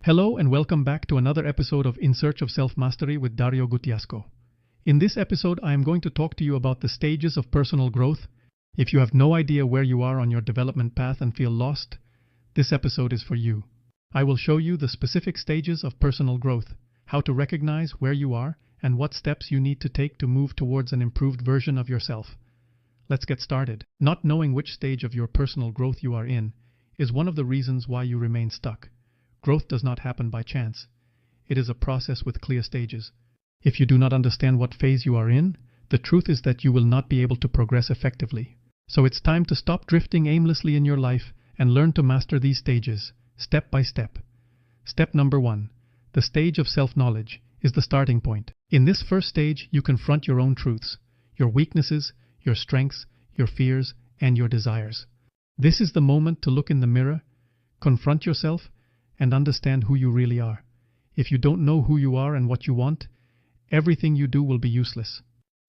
Hello and welcome back to another episode of In Search of Self-Mastery with Dario Gutiasco. In this episode, I am going to talk to you about the stages of personal growth. If you have no idea where you are on your development path and feel lost, this episode is for you. I will show you the specific stages of personal growth, how to recognize where you are, and what steps you need to take to move towards an improved version of yourself. Let's get started. Not knowing which stage of your personal growth you are in is one of the reasons why you remain stuck. Growth does not happen by chance. It is a process with clear stages. If you do not understand what phase you are in, the truth is that you will not be able to progress effectively. So it's time to stop drifting aimlessly in your life and learn to master these stages, step by step. Step number 1. The stage of self-knowledge is the starting point. In this first stage, you confront your own truths, your weaknesses, your strengths, your fears, and your desires. This is the moment to look in the mirror, confront yourself, and understand who you really are. If you don't know who you are and what you want, everything you do will be useless.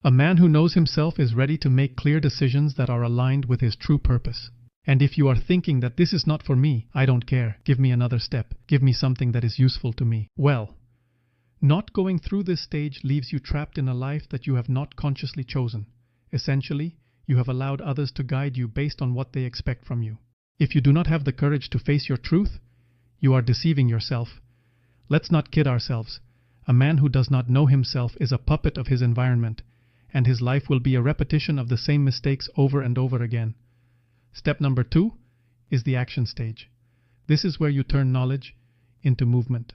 A man who knows himself is ready to make clear decisions that are aligned with his true purpose. And if you are thinking that this is not for me, I don't care, give me another step, give me something that is useful to me. Well, not going through this stage leaves you trapped in a life that you have not consciously chosen. Essentially, you have allowed others to guide you based on what they expect from you. If you do not have the courage to face your truth, you are deceiving yourself. Let's not kid ourselves. A man who does not know himself is a puppet of his environment, and his life will be a repetition of the same mistakes over and over again. Step number 2 is the action stage. This is where you turn knowledge into movement.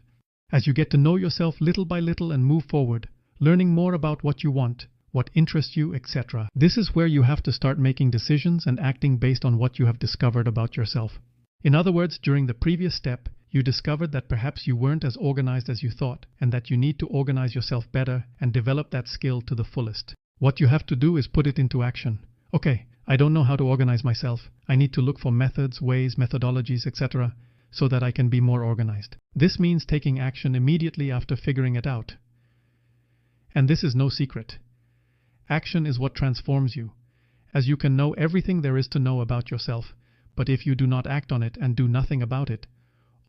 As you get to know yourself little by little and move forward, learning more about what you want, what interests you, etc. This is where you have to start making decisions and acting based on what you have discovered about yourself. In other words, during the previous step, you discovered that perhaps you weren't as organized as you thought, and that you need to organize yourself better and develop that skill to the fullest. What you have to do is put it into action. Okay, I don't know how to organize myself. I need to look for methods, ways, methodologies, etc., so that I can be more organized. This means taking action immediately after figuring it out. And this is no secret. Action is what transforms you, as you can know everything there is to know about yourself, but if you do not act on it and do nothing about it,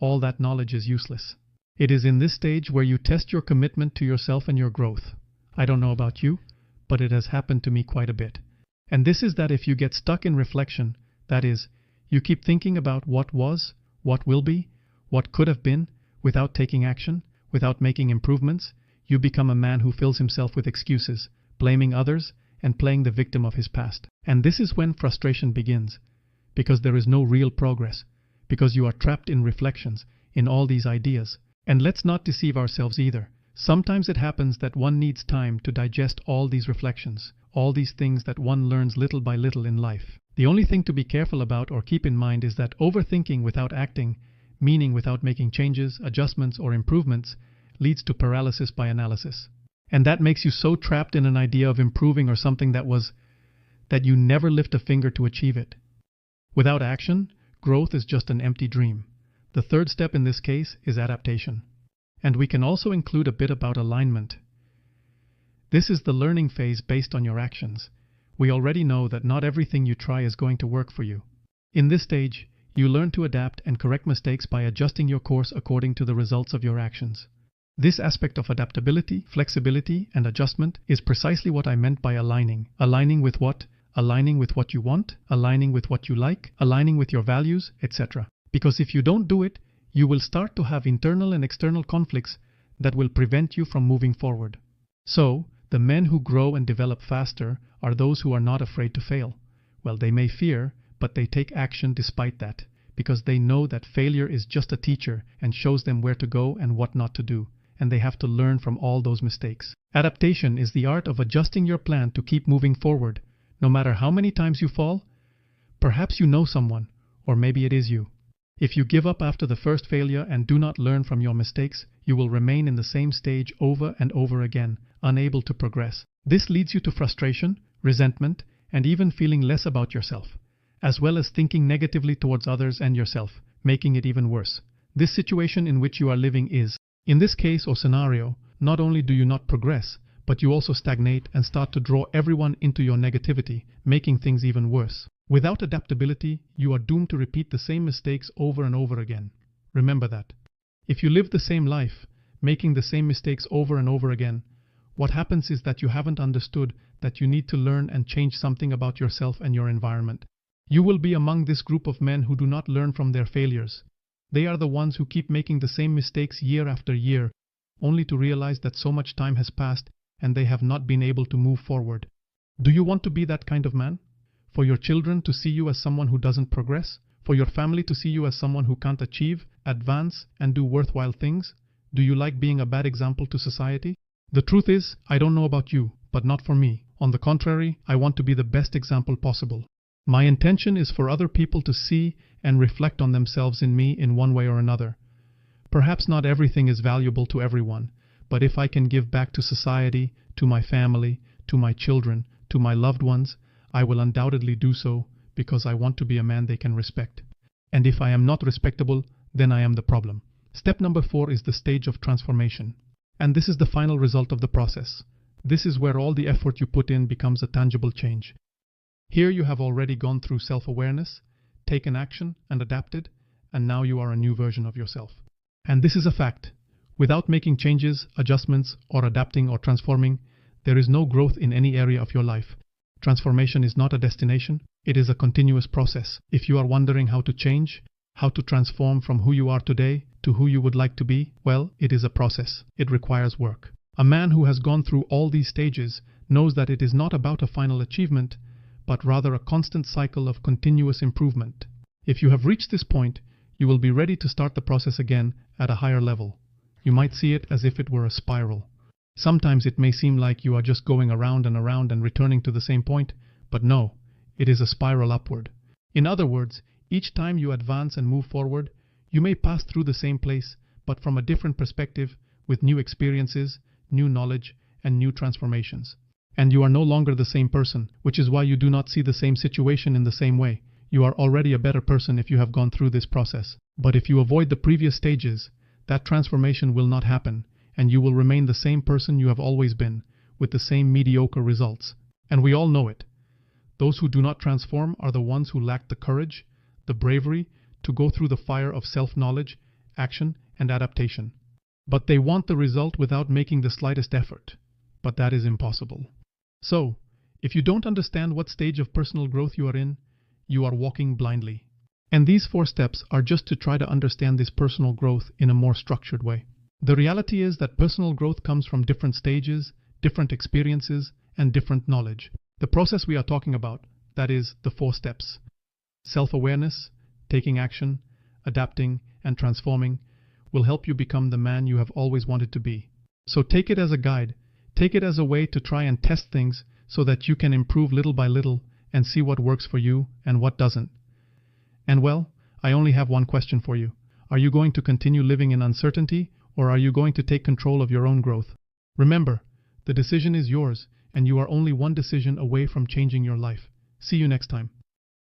all that knowledge is useless. It is in this stage where you test your commitment to yourself and your growth. I don't know about you, but it has happened to me quite a bit. And this is that if you get stuck in reflection, that is, you keep thinking about what was, what will be, what could have been, without taking action, without making improvements, you become a man who fills himself with excuses, blaming others, and playing the victim of his past. And this is when frustration begins, because there is no real progress, because you are trapped in reflections, in all these ideas. And let's not deceive ourselves either. Sometimes it happens that one needs time to digest all these reflections, all these things that one learns little by little in life. The only thing to be careful about or keep in mind is that overthinking without acting, meaning without making changes, adjustments, or improvements, leads to paralysis by analysis. And that makes you so trapped in an idea of improving or something that you never lift a finger to achieve it. Without action, growth is just an empty dream. The third step in this case is adaptation. And we can also include a bit about alignment. This is the learning phase based on your actions. We already know that not everything you try is going to work for you. In this stage, you learn to adapt and correct mistakes by adjusting your course according to the results of your actions. This aspect of adaptability, flexibility, and adjustment is precisely what I meant by aligning. Aligning with what? Aligning with what you want, aligning with what you like, aligning with your values, etc. Because if you don't do it, you will start to have internal and external conflicts that will prevent you from moving forward. So, the men who grow and develop faster are those who are not afraid to fail. Well, they may fear, but they take action despite that, because they know that failure is just a teacher and shows them where to go and what not to do, and they have to learn from all those mistakes. Adaptation is the art of adjusting your plan to keep moving forward. No matter how many times you fall, perhaps you know someone, or maybe it is you. If you give up after the first failure and do not learn from your mistakes, you will remain in the same stage over and over again, unable to progress. This leads you to frustration, resentment, and even feeling less about yourself, as well as thinking negatively towards others and yourself, making it even worse. This situation in which you are living is, in this case or scenario, not only do you not progress, but you also stagnate and start to draw everyone into your negativity, making things even worse. Without adaptability, you are doomed to repeat the same mistakes over and over again. Remember that. If you live the same life, making the same mistakes over and over again, what happens is that you haven't understood that you need to learn and change something about yourself and your environment. You will be among this group of men who do not learn from their failures. They are the ones who keep making the same mistakes year after year, only to realize that so much time has passed and they have not been able to move forward. Do you want to be that kind of man? For your children to see you as someone who doesn't progress? For your family to see you as someone who can't achieve, advance, and do worthwhile things? Do you like being a bad example to society? The truth is, I don't know about you, but not for me. On the contrary, I want to be the best example possible. My intention is for other people to see and reflect on themselves in me in one way or another. Perhaps not everything is valuable to everyone, but if I can give back to society, to my family, to my children, to my loved ones, I will undoubtedly do so because I want to be a man they can respect. And if I am not respectable, then I am the problem. Step number 4 is the stage of transformation. And this is the final result of the process. This is where all the effort you put in becomes a tangible change. Here you have already gone through self-awareness, taken action and adapted, and now you are a new version of yourself. And this is a fact. Without making changes, adjustments, or adapting or transforming, there is no growth in any area of your life. Transformation is not a destination, it is a continuous process. If you are wondering how to change, how to transform from who you are today to who you would like to be, well, it is a process. It requires work. A man who has gone through all these stages knows that it is not about a final achievement, but rather a constant cycle of continuous improvement. If you have reached this point, you will be ready to start the process again at a higher level. You might see it as if it were a spiral. Sometimes it may seem like you are just going around and returning to the same point, but no, it is a spiral upward. In other words, each time you advance and move forward, you may pass through the same place, but from a different perspective, with new experiences, new knowledge, and new transformations. And you are no longer the same person, which is why you do not see the same situation in the same way. You are already a better person if you have gone through this process. But if you avoid the previous stages, that transformation will not happen, and you will remain the same person you have always been, with the same mediocre results. And we all know it. Those who do not transform are the ones who lack the courage, the bravery, to go through the fire of self-knowledge, action, and adaptation. But they want the result without making the slightest effort. But that is impossible. So, if you don't understand what stage of personal growth you are in, you are walking blindly. And these 4 steps are just to try to understand this personal growth in a more structured way. The reality is that personal growth comes from different stages, different experiences, and different knowledge. The process we are talking about, that is, the 4 steps. Self-awareness, taking action, adapting, and transforming, will help you become the man you have always wanted to be. So take it as a guide. Take it as a way to try and test things so that you can improve little by little and see what works for you and what doesn't. And well, I only have one question for you. Are you going to continue living in uncertainty, or are you going to take control of your own growth? Remember, the decision is yours, and you are only one decision away from changing your life. See you next time.